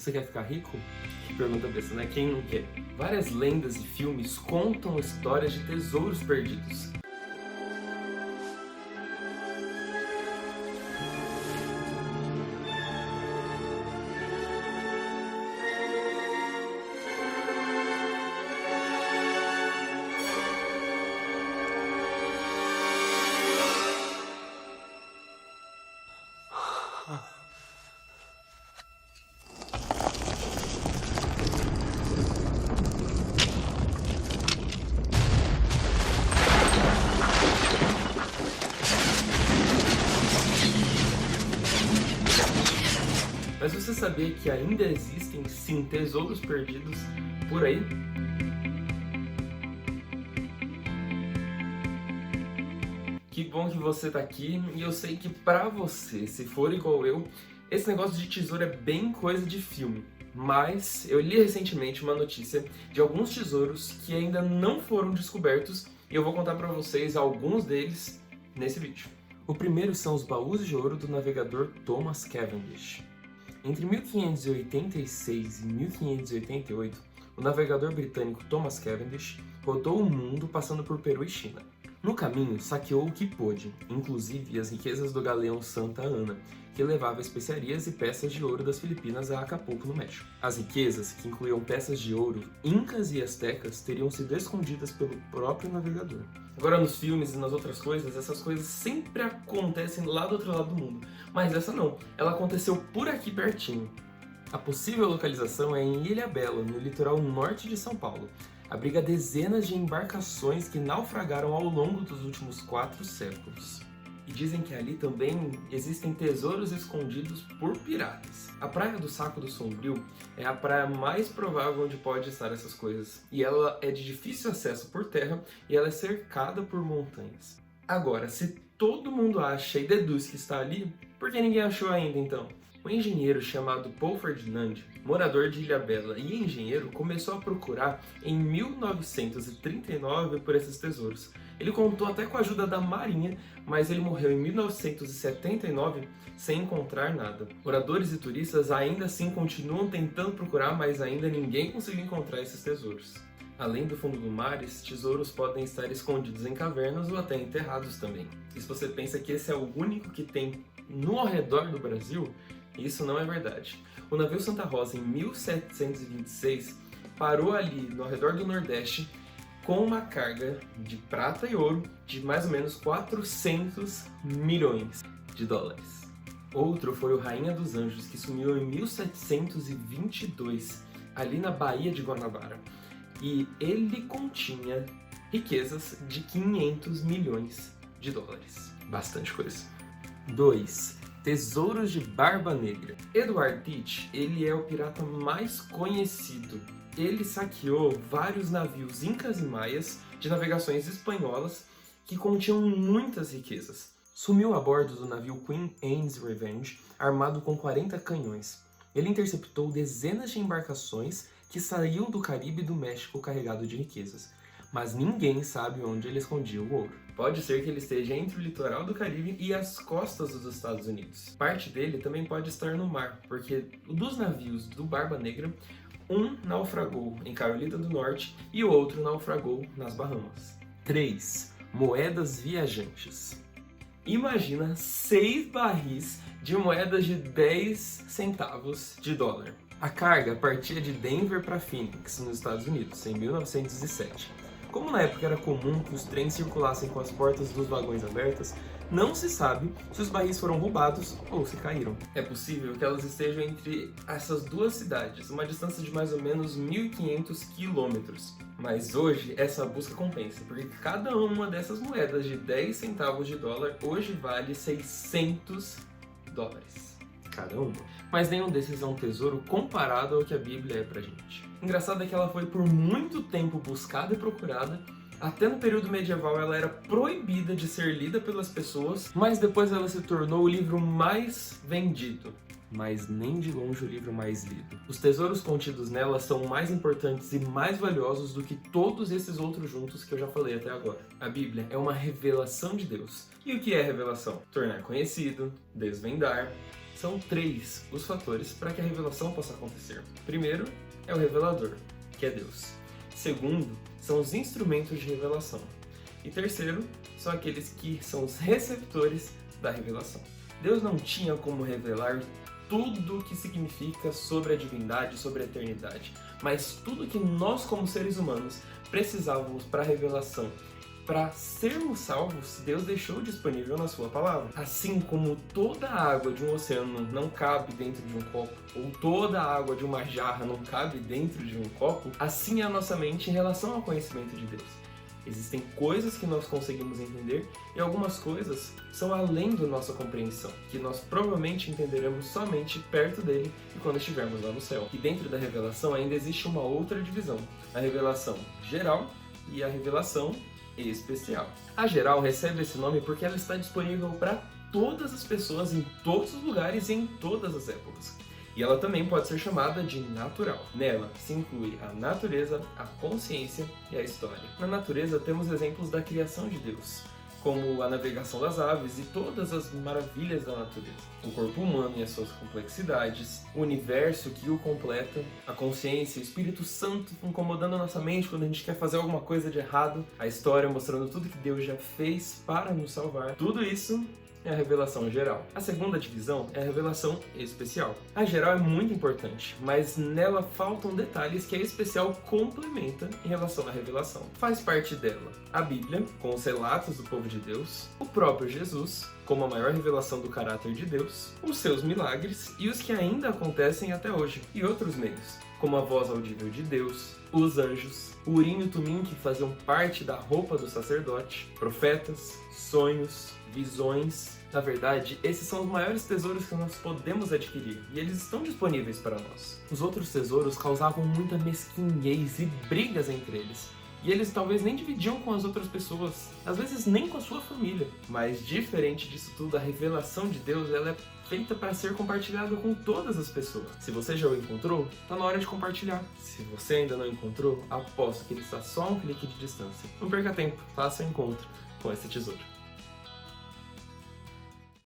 Você quer ficar rico? Que pergunta besta, né? Quem não quer? Várias lendas e filmes contam histórias de tesouros perdidos. Mas você sabia que ainda existem, sim, tesouros perdidos por aí? Que bom que você tá aqui, e eu sei que pra você, se for igual eu, esse negócio de tesouro é bem coisa de filme. Mas eu li recentemente uma notícia de alguns tesouros que ainda não foram descobertos, e eu vou contar pra vocês alguns deles nesse vídeo. O primeiro são os baús de ouro do navegador Thomas Cavendish. Entre 1586 e 1588, o navegador britânico Thomas Cavendish rodou o mundo passando por Peru e China. No caminho, saqueou o que pôde, inclusive as riquezas do galeão Santa Ana, que levava especiarias e peças de ouro das Filipinas a Acapulco, no México. As riquezas, que incluíam peças de ouro incas e astecas, teriam sido escondidas pelo próprio navegador. Agora, nos filmes e nas outras coisas, essas coisas sempre acontecem lá do outro lado do mundo. Mas essa não, ela aconteceu por aqui pertinho. A possível localização é em Ilhabela, no litoral norte de São Paulo. Abriga dezenas de embarcações que naufragaram ao longo dos últimos 4 séculos. E dizem que ali também existem tesouros escondidos por piratas. A Praia do Saco do Sombrio é a praia mais provável onde pode estar essas coisas. E ela é de difícil acesso por terra e ela é cercada por montanhas. Agora, se todo mundo acha e deduz que está ali, por que ninguém achou ainda então? Um engenheiro chamado Paul Ferdinand, morador de Ilhabela e engenheiro, começou a procurar em 1939 por esses tesouros. Ele contou até com a ajuda da Marinha, mas ele morreu em 1979 sem encontrar nada. Moradores e turistas ainda assim continuam tentando procurar, mas ainda ninguém conseguiu encontrar esses tesouros. Além do fundo do mar, esses tesouros podem estar escondidos em cavernas ou até enterrados também. E se você pensa que esse é o único que tem no ao redor do Brasil, isso não é verdade. O navio Santa Rosa, em 1726, parou ali no redor do Nordeste com uma carga de prata e ouro de mais ou menos 400 milhões de dólares. Outro foi o Rainha dos Anjos, que sumiu em 1722, ali na Baía de Guanabara. E ele continha riquezas de 500 milhões de dólares. Bastante coisa. 2. Tesouros de Barba Negra. Edward Teach, ele é o pirata mais conhecido. Ele saqueou vários navios incas e maias de navegações espanholas que continham muitas riquezas. Sumiu a bordo do navio Queen Anne's Revenge, armado com 40 canhões. Ele interceptou dezenas de embarcações que saíam do Caribe e do México carregado de riquezas. Mas ninguém sabe onde ele escondia o ouro. Pode ser que ele esteja entre o litoral do Caribe e as costas dos Estados Unidos. Parte dele também pode estar no mar, porque dos navios do Barba Negra, um naufragou em Carolina do Norte e o outro naufragou nas Bahamas. 3. Moedas viajantes. Imagina 6 barris de moedas de 10 centavos de dólar. A carga partia de Denver para Phoenix, nos Estados Unidos, em 1907. Como na época era comum que os trens circulassem com as portas dos vagões abertas, não se sabe se os barris foram roubados ou se caíram. É possível que elas estejam entre essas duas cidades, uma distância de mais ou menos 1.500 quilômetros. Mas hoje essa busca compensa, porque cada uma dessas moedas de 10 centavos de dólar hoje vale 600 dólares. Cada uma. Mas nenhum desses é um tesouro comparado ao que a Bíblia é pra gente. Engraçado é que ela foi por muito tempo buscada e procurada. Até no período medieval ela era proibida de ser lida pelas pessoas, mas depois ela se tornou o livro mais vendido. Mas nem de longe o livro mais lido. Os tesouros contidos nela são mais importantes e mais valiosos do que todos esses outros juntos que eu já falei até agora. A Bíblia é uma revelação de Deus. E o que é revelação? Tornar conhecido, desvendar, São 3 os fatores para que a revelação possa acontecer. Primeiro é o revelador, que é Deus. Segundo, são os instrumentos de revelação. E terceiro, são aqueles que são os receptores da revelação. Deus não tinha como revelar tudo o que significa sobre a divindade, sobre a eternidade, mas tudo que nós, como seres humanos, precisávamos para a revelação. Para sermos salvos, Deus deixou disponível na sua palavra. Assim como toda a água de um oceano não cabe dentro de um copo, ou toda a água de uma jarra não cabe dentro de um copo, assim é a nossa mente em relação ao conhecimento de Deus. Existem coisas que nós conseguimos entender e algumas coisas são além da nossa compreensão, que nós provavelmente entenderemos somente perto dele e quando estivermos lá no céu. E dentro da revelação ainda existe uma outra divisão, a revelação geral e a revelação especial. A geral recebe esse nome porque ela está disponível para todas as pessoas em todos os lugares e em todas as épocas. E ela também pode ser chamada de natural. Nela se inclui a natureza, a consciência e a história. Na natureza temos exemplos da criação de Deus, como a navegação das aves e todas as maravilhas da natureza. O corpo humano e as suas complexidades, o universo que o completa, a consciência, o Espírito Santo incomodando a nossa mente quando a gente quer fazer alguma coisa de errado, a história mostrando tudo que Deus já fez para nos salvar. Tudo isso é a revelação geral. A segunda divisão é a revelação especial. A geral é muito importante, mas nela faltam detalhes que a especial complementa em relação à revelação. Faz parte dela a Bíblia, com os relatos do povo de Deus, o próprio Jesus, como a maior revelação do caráter de Deus, os seus milagres e os que ainda acontecem até hoje, e outros meios, como a voz audível de Deus, os anjos, o Urim e o Tumim que faziam parte da roupa do sacerdote, profetas, sonhos, visões. Na verdade, esses são os maiores tesouros que nós podemos adquirir e eles estão disponíveis para nós. Os outros tesouros causavam muita mesquinhez e brigas entre eles. E eles talvez nem dividiam com as outras pessoas, às vezes nem com a sua família. Mas diferente disso tudo, a revelação de Deus ela é feita para ser compartilhada com todas as pessoas. Se você já o encontrou, está na hora de compartilhar. Se você ainda não encontrou, aposto que ele está só a um clique de distância. Não perca tempo, faça o encontro com esse tesouro.